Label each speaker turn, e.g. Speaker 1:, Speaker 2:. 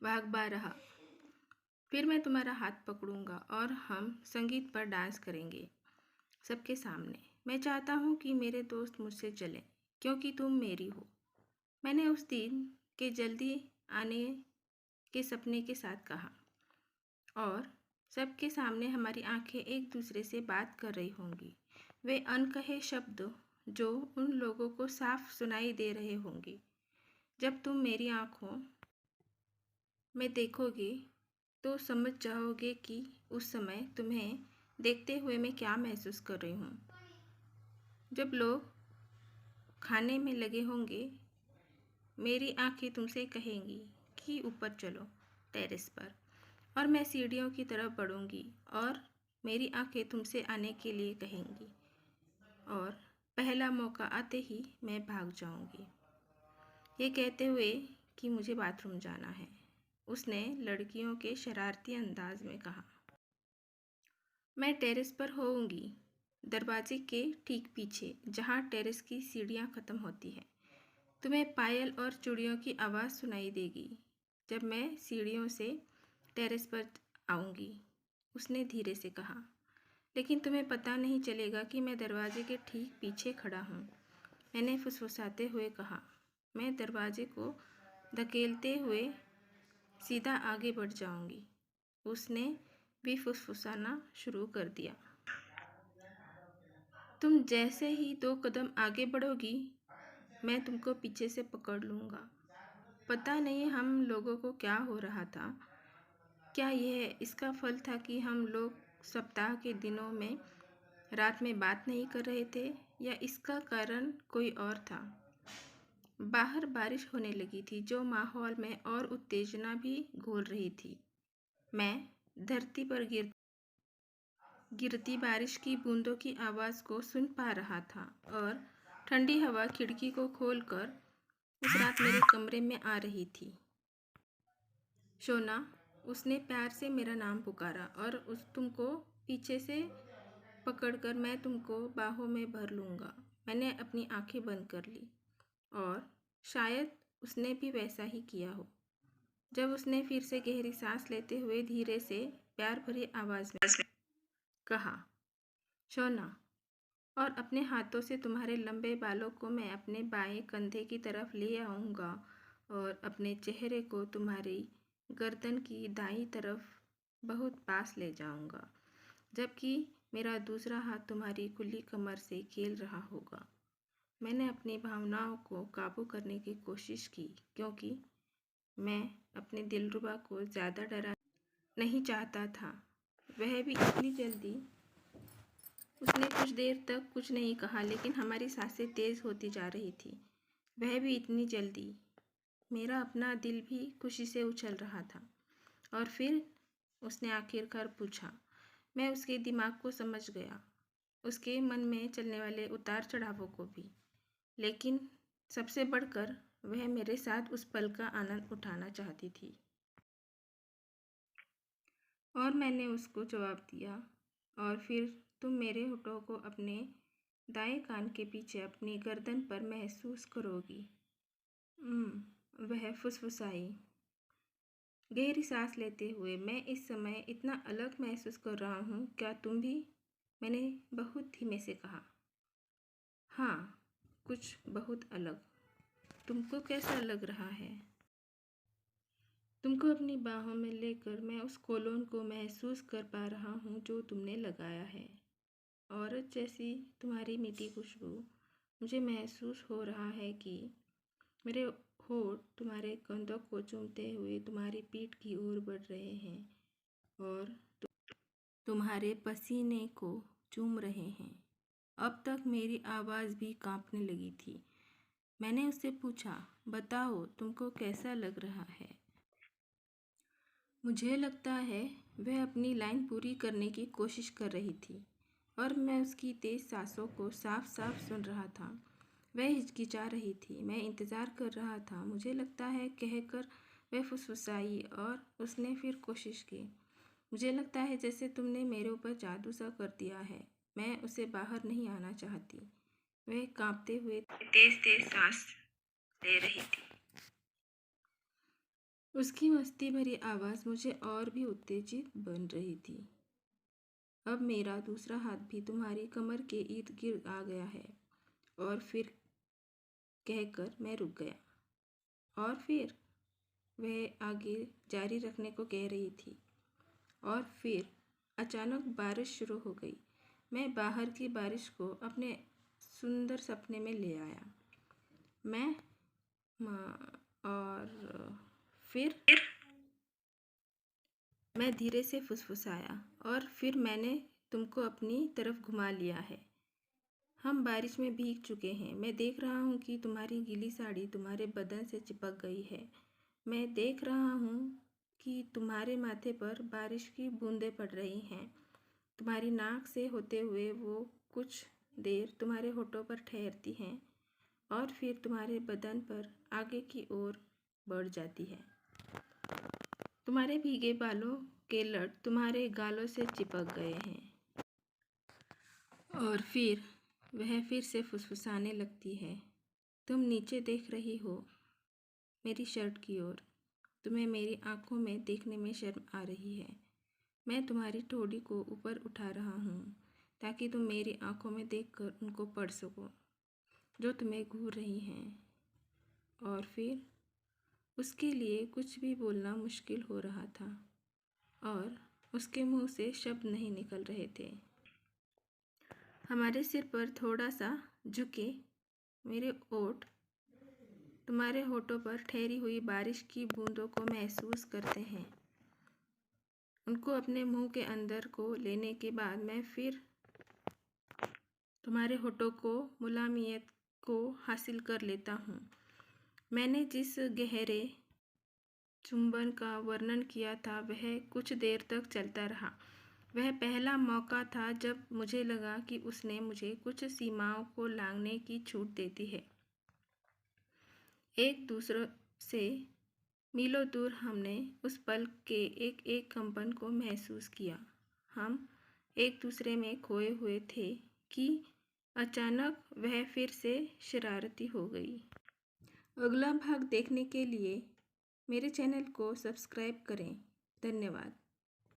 Speaker 1: वाघबा रहा। फिर मैं तुम्हारा हाथ पकड़ूंगा और हम संगीत पर डांस करेंगे सबके सामने। मैं चाहता हूँ कि मेरे दोस्त मुझसे चलें क्योंकि तुम मेरी हो। मैंने उस दिन के जल्दी आने के सपने के साथ कहा और सबके सामने हमारी आंखें एक दूसरे से बात कर रही होंगी। वे अनकहे शब्द जो उन लोगों को साफ सुनाई दे रहे होंगे। जब तुम मेरी आंखों में देखोगे तो समझ जाओगे कि उस समय तुम्हें देखते हुए मैं क्या महसूस कर रही हूँ। जब लोग खाने में लगे होंगे, मेरी आंखें तुमसे कहेंगी कि ऊपर चलो टेरेस पर, और मैं सीढ़ियों की तरफ बढ़ूंगी और मेरी आंखें तुमसे आने के लिए कहेंगी और पहला मौका आते ही मैं भाग जाऊंगी। ये कहते हुए कि मुझे बाथरूम जाना है, उसने लड़कियों के शरारती अंदाज में कहा। मैं टेरेस पर होऊंगी, दरवाजे के ठीक पीछे, जहाँ टेरेस की सीढ़ियाँ ख़त्म होती हैं। तुम्हें पायल और चूड़ियों की आवाज़ सुनाई देगी जब मैं सीढ़ियों से टेरेस पर आऊँगी, उसने धीरे से कहा। लेकिन तुम्हें पता नहीं चलेगा कि मैं दरवाजे के ठीक पीछे खड़ा हूँ, मैंने फुसफुसाते हुए कहा। मैं दरवाजे को धकेलते हुए सीधा आगे बढ़ जाऊँगी, उसने भी फुसफुसाना शुरू कर दिया। तुम जैसे ही 2 कदम आगे बढ़ोगी, मैं तुमको पीछे से पकड़ लूँगा। पता नहीं हम लोगों को क्या हो रहा था। क्या यह इसका फल था कि हम लोग सप्ताह के दिनों में रात में बात नहीं कर रहे थे, या इसका कारण कोई और था। बाहर बारिश होने लगी थी जो माहौल में और उत्तेजना भी घोल रही थी। मैं धरती पर गिरती बारिश की बूंदों की आवाज़ को सुन पा रहा था और ठंडी हवा खिड़की को खोलकर उस रात मेरे कमरे में आ रही थी। शोना, उसने प्यार से मेरा नाम पुकारा और तुमको पीछे से पकड़कर मैं तुमको बाहों में भर लूँगा। मैंने अपनी आंखें बंद कर ली और शायद उसने भी वैसा ही किया हो। जब उसने फिर से गहरी सांस लेते हुए धीरे से प्यार भरी आवाज़ में कहा, शोना, और अपने हाथों से तुम्हारे लंबे बालों को मैं अपने बाएं कंधे की तरफ ले आऊँगा और अपने चेहरे को तुम्हारी गर्दन की दाईं तरफ बहुत पास ले जाऊँगा, जबकि मेरा दूसरा हाथ तुम्हारी खुली कमर से खेल रहा होगा। मैंने अपनी भावनाओं को काबू करने की कोशिश की क्योंकि मैं अपने दिलरुबा को ज़्यादा डराना नहीं चाहता था। वह भी इतनी जल्दी। उसने कुछ देर तक कुछ नहीं कहा, लेकिन हमारी सांसें तेज़ होती जा रही थी। वह भी इतनी जल्दी। मेरा अपना दिल भी खुशी से उछल रहा था। और फिर उसने आखिरकार पूछा। मैं उसके दिमाग को समझ गया, उसके मन में चलने वाले उतार चढ़ावों को भी, लेकिन सबसे बढ़कर वह मेरे साथ उस पल का आनंद उठाना चाहती थी। और मैंने उसको जवाब दिया, और फिर तुम मेरे होठों को अपने दाएं कान के पीछे अपनी गर्दन पर महसूस करोगी। वह फुसफुसाई, गहरी सांस लेते हुए। मैं इस समय इतना अलग महसूस कर रहा हूँ, क्या तुम भी? मैंने बहुत धीमे से कहा। हाँ, कुछ बहुत अलग। तुमको कैसा लग रहा है? तुमको अपनी बाहों में लेकर मैं उस कोलोन को महसूस कर पा रहा हूँ जो तुमने लगाया है। औरत जैसी तुम्हारी मीठी खुशबू। मुझे महसूस हो रहा है कि मेरे होठ तुम्हारे कंधों को चूमते हुए तुम्हारी पीठ की ओर बढ़ रहे हैं और तुम्हारे पसीने को चूम रहे हैं। अब तक मेरी आवाज़ भी कांपने लगी थी। मैंने उससे पूछा, बताओ तुमको कैसा लग रहा है? मुझे लगता है वह अपनी लाइन पूरी करने की कोशिश कर रही थी और मैं उसकी तेज़ सांसों को साफ साफ सुन रहा था। वह हिचकिचा रही थी। मैं इंतज़ार कर रहा था, मुझे लगता है कहकर वह फुसफुसाई और उसने फिर कोशिश की। मुझे लगता है जैसे तुमने मेरे ऊपर जादू सा कर दिया है। मैं उसे बाहर नहीं आना चाहती। वह कांपते हुए तेज़ तेज़ सांस ले रही थी। उसकी मस्ती भरी आवाज़ मुझे और भी उत्तेजित बन रही थी। अब मेरा दूसरा हाथ भी तुम्हारी कमर के इर्द गिर्द आ गया है। और फिर कहकर मैं रुक गया। और फिर वह आगे जारी रखने को कह रही थी। और फिर अचानक बारिश शुरू हो गई। मैं बाहर की बारिश को अपने सुंदर सपने में ले आया। मैं और फिर मैं धीरे से फुसफुसाया। और फिर मैंने तुमको अपनी तरफ घुमा लिया है। हम बारिश में भीग चुके हैं। मैं देख रहा हूँ कि तुम्हारी गीली साड़ी तुम्हारे बदन से चिपक गई है। मैं देख रहा हूँ कि तुम्हारे माथे पर बारिश की बूंदें पड़ रही हैं। तुम्हारी नाक से होते हुए वो कुछ देर तुम्हारे होठों पर ठहरती हैं और फिर तुम्हारे बदन पर आगे की ओर बढ़ जाती है। तुम्हारे भीगे बालों के लट तुम्हारे गालों से चिपक गए हैं। और फिर वह फिर से फुसफुसाने लगती है। तुम नीचे देख रही हो मेरी शर्ट की ओर। तुम्हें मेरी आंखों में देखने में शर्म आ रही है। मैं तुम्हारी ठोड़ी को ऊपर उठा रहा हूँ ताकि तुम मेरी आंखों में देखकर उनको पढ़ सको जो तुम्हें घूर रही हैं। और फिर उसके लिए कुछ भी बोलना मुश्किल हो रहा था और उसके मुंह से शब्द नहीं निकल रहे थे। हमारे सिर पर थोड़ा सा झुके मेरे ओठ तुम्हारे होठों पर ठहरी हुई बारिश की बूंदों को महसूस करते हैं। उनको अपने मुंह के अंदर को लेने के बाद मैं फिर तुम्हारे होठों को मुलायमियत को हासिल कर लेता हूँ। मैंने जिस गहरे चुंबन का वर्णन किया था वह कुछ देर तक चलता रहा। वह पहला मौका था जब मुझे लगा कि उसने मुझे कुछ सीमाओं को लांघने की छूट देती है। एक दूसरे से मीलों दूर हमने उस पल के एक एक कंपन को महसूस किया। हम एक दूसरे में खोए हुए थे कि अचानक वह फिर से शरारती हो गई। अगला भाग देखने के लिए मेरे चैनल को सब्सक्राइब करें। धन्यवाद।